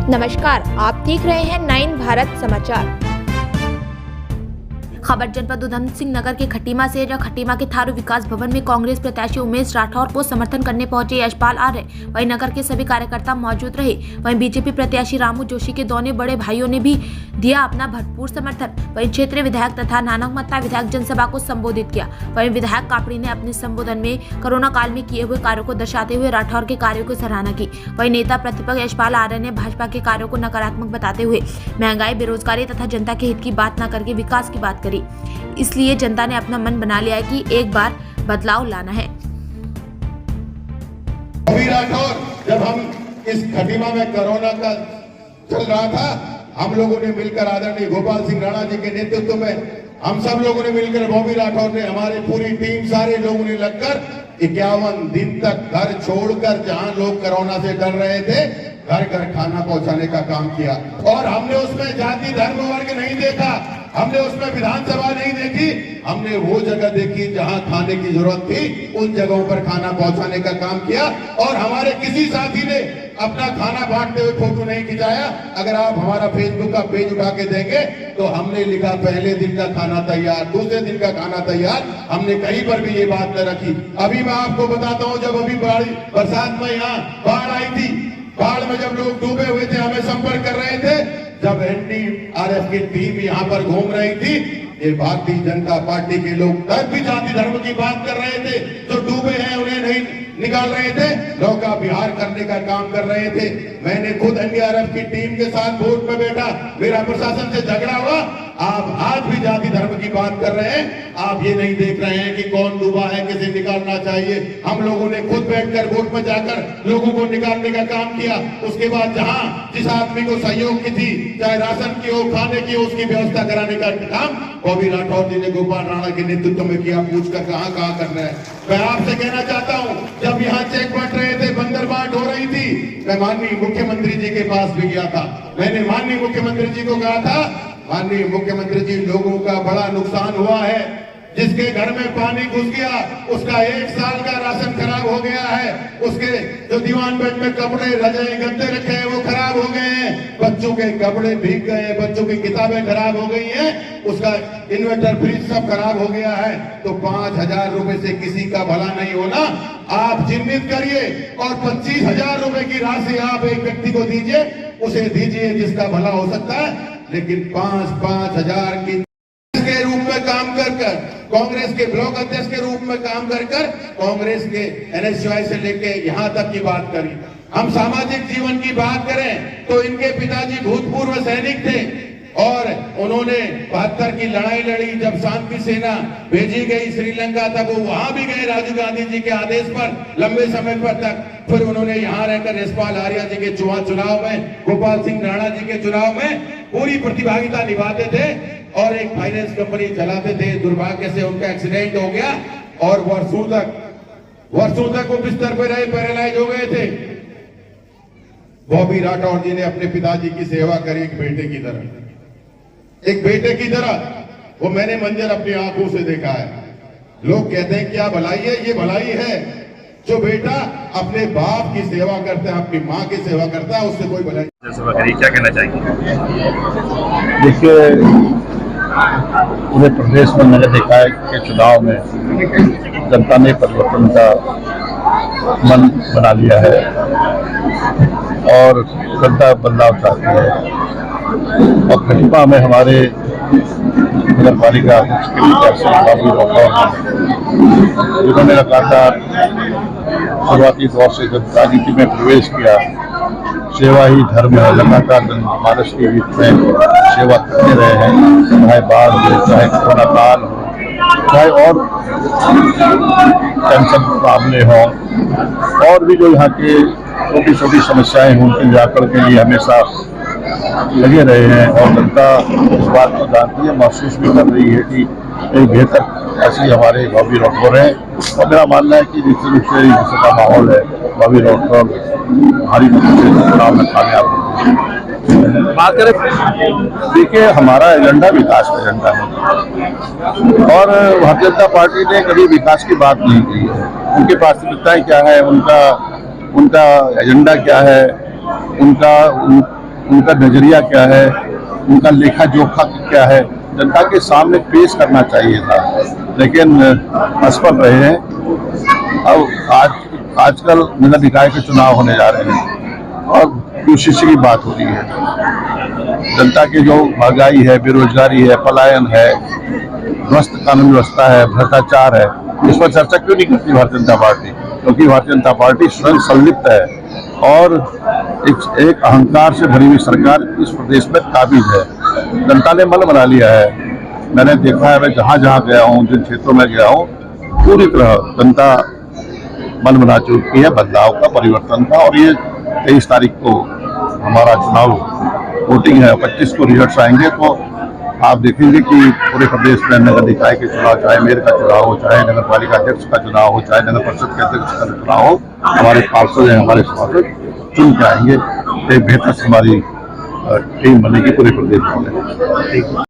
नमस्कार, आप देख रहे हैं 9 भारत समाचार। खबर जनपद उधम सिंह नगर के खटीमा से, जहां खटीमा के थारू विकास भवन में कांग्रेस प्रत्याशी उमेश राठौर को समर्थन करने पहुंचे यशपाल आर्य, वहीं नगर के सभी कार्यकर्ता मौजूद रहे। वहीं बीजेपी प्रत्याशी रामू जोशी के दोनों बड़े भाइयों ने भी दिया अपना भरपूर समर्थन। वहीं क्षेत्रीय विधायक तथा नानकमत्ता विधायक जनसभा को संबोधित किया। वहीं विधायक कापड़ी ने अपने संबोधन में कोरोना काल में किए हुए कार्यों को दर्शाते हुए राठौर के कार्यों की सराहना की। वहीं नेता प्रतिपक्ष यशपाल आर्य ने भाजपा के कार्यों को नकारात्मक बताते हुए महंगाई, बेरोजगारी तथा जनता के हित की बात न करके विकास की बात करी। इसलिए जनता ने अपना मन बना लिया है कि एक बार बदलाव लाना है। राठौर, जब हम इस खटीमा में कोरोना का चल रहा था, हम लोगों ने मिलकर आदरणीय गोपाल सिंह राणा जी के नेतृत्व में हम सब लोगों ने मिलकर बॉबी राठौर ने, हमारी पूरी टीम, सारे लोगों ने लगकर 51 दिन तक घर छोड़कर, जहां लोग कोरोना से डर रहे थे, घर घर खाना पहुंचाने का काम किया। और हमने उसमें जाति धर्म वर्ग नहीं देखा, हमने उसमें विधानसभा नहीं देखी, हमने वो जगह देखी जहां खाने की जरूरत थी, उन जगहों पर खाना पहुंचाने का काम किया। और हमारे किसी साथी ने अपना खाना बांटते हुए फोटो नहीं खिंचाया। अगर आप हमारा फेसबुक का पेज उठा के देंगे तो हमने लिखा पहले दिन का खाना तैयार, दूसरे दिन का खाना तैयार, हमने कहीं पर भी ये बात न रखी। अभी मैं आपको बताता हूं, जब अभी बरसात में यहाँ बाढ़ आई थी, बाढ़ में जब लोग डूबे हुए थे, हमें संपर्क कर रहे थे, जब एनडीआरएफ की टीम यहाँ पर घूम रही थी, ये भारतीय जनता पार्टी के लोग तब भी जाति धर्म की बात कर रहे थे। जो डूबे हैं उन्हें नहीं निकाल रहे थे, नौका विहार करने का काम कर रहे थे। मैंने खुद एनडीआरएफ की टीम के साथ बोट में बैठा, मेरा प्रशासन से झगड़ा हुआ। आप आज भी जाति धर्म की बात कर रहे हैं, आप ये नहीं देख रहे हैं कि कौन डूबा है, किसे निकालना चाहिए। हम लोगों ने खुद बैठकर बोट में जाकर लोगों को निकालने का काम किया। उसके बाद जहां जिस आदमी को सहयोग की थी, चाहे राशन की हो, खाने की हो, उसकी व्यवस्था कराने का काम बॉबी राठौर जी ने गोपाल राणा के नेतृत्व में किया। पूछकर कहां करना है। मैं आपसे कहना चाहता हूं, जब यहाँ चेक बंट रहे थे, बंदर बांट हो रही थी, मैं माननीय मुख्यमंत्री जी के पास भी गया था। मैंने माननीय मुख्यमंत्री जी को कहा था, माननीय मुख्यमंत्री जी, लोगों का बड़ा नुकसान हुआ है। जिसके घर में पानी घुस गया, उसका 1 साल का राशन खराब हो गया है। उसके जो दीवान बेड में कपड़े, रजाई, गद्दे रखे हैं, वो खराब हो गए हैं। बच्चों के कपड़े भीग गए हैं, बच्चों की किताबें खराब हो गई हैं, उसका इन्वर्टर, फ्रिज सब खराब हो गया है। तो 5,000 रुपए से किसी का भला नहीं होना। आप चिन्हित करिए और 25,000 रुपए की राशि आप एक व्यक्ति को दीजिए, उसे दीजिए जिसका भला हो सकता है। लेकिन 5,000 की के रूप में काम कर कांग्रेस के ब्लॉक अध्यक्ष के रूप में काम कर कांग्रेस के NSY से लेके यहां तक की बात करी। हम सामाजिक जीवन की बात करें तो इनके पिताजी भूतपूर्व सैनिक थे और उन्होंने 72 की लड़ाई लड़ी। जब शांति सेना भेजी गई श्रीलंका, तक वो वहां भी गए राजीव गांधी जी के आदेश पर लंबे समय पर तक। फिर उन्होंने यहाँ रहकर यशपाल आर्य जी के चुनाव में, गोपाल सिंह राणा जी के चुनाव में पूरी प्रतिभागिता निभाते थे और एक फाइनेंस कंपनी चलाते थे। दुर्भाग्य से उनका एक्सीडेंट हो गया और वर्षों तक वो बिस्तर पर रहे, पैरालाइज हो गए थे। बॉबी राठौर जी ने अपने पिताजी की सेवा करी एक बेटे की तरह। वो मैंने मंजर अपनी आंखों से देखा है। लोग कहते हैं क्या भलाई है, ये भलाई है जो बेटा अपने बाप की सेवा करता है, अपनी माँ की सेवा करता है, उससे कोई भलाई। क्या कहना चाहिए? देखिए, पूरे प्रदेश में मैंने देखा है कि चुनाव में जनता ने परिवर्तन का मन बना लिया है और जनता बदलाव चाहती है। और खटीमा में हमारे नगर पालिका अध्यक्ष के विकास बाबू राठौर, जिन्होंने लगातार शुरुआती दौर से जब राजनीति में प्रवेश किया, सेवा ही धर्म है, लगातार जनमानस के बीच में सेवा करते रहे हैं। चाहे बाढ़ हो, चाहे कोरोना काल हो, चाहे और पेंशन मामले हों, और भी जो यहाँ के छोटी छोटी समस्याएं हों, उनके निराकरण के लिए हमेशा लगे रहे हैं। और जनता इस बात को जानती है, महसूस भी कर रही है कि एक बेहतर ऐसी हमारे बॉबी राठौर हैं। और मेरा मानना है कि निश्चित रूप से जिसका माहौल है, बॉबी राठौर भारी चुनाव में कामयाब होंगे। बात करें, देखिए, हमारा एजेंडा विकास का एजेंडा है और भारतीय जनता पार्टी ने कभी विकास की बात नहीं की है। उनकी प्राथमिकताएं क्या है, उनका एजेंडा क्या है, उनका उनका नजरिया क्या है, उनका लेखा जोखा क्या है, जनता के सामने पेश करना चाहिए था, लेकिन असफल रहे हैं। अब आजकल नगर निकाय के चुनाव होने जा रहे हैं और यूसीसी की बात हो रही है। जनता की जो महंगाई है, बेरोजगारी है, पलायन है, ध्वस्त कानून व्यवस्था है, भ्रष्टाचार है, इस पर चर्चा क्यों नहीं करती भारतीय जनता पार्टी? क्योंकि भारतीय जनता पार्टी स्वयं संलिप्त है और एक अहंकार से भरी हुई सरकार इस प्रदेश में काबिज है। जनता ने मन बना लिया है। मैंने देखा है, मैं जहाँ जहाँ गया हूँ, जिन क्षेत्रों में गया हूँ, पूरी तरह जनता मन बना चुकी है बदलाव का, परिवर्तन का। और ये 23 तारीख को हमारा चुनाव वोटिंग है, 25 को रिजल्ट आएंगे, तो आप देखेंगे कि पूरे प्रदेश में नगर निकाय के चुनाव, चाहे मेयर का चुनाव हो, चाहे नगर पालिका अध्यक्ष का चुनाव हो, चाहे नगर परिषद के अध्यक्ष का चुनाव हो, हमारे पार्षद हैं, हमारे सांसद चुन के आएंगे। एक बेहतर हमारी टीम बनेगी पूरे प्रदेश में।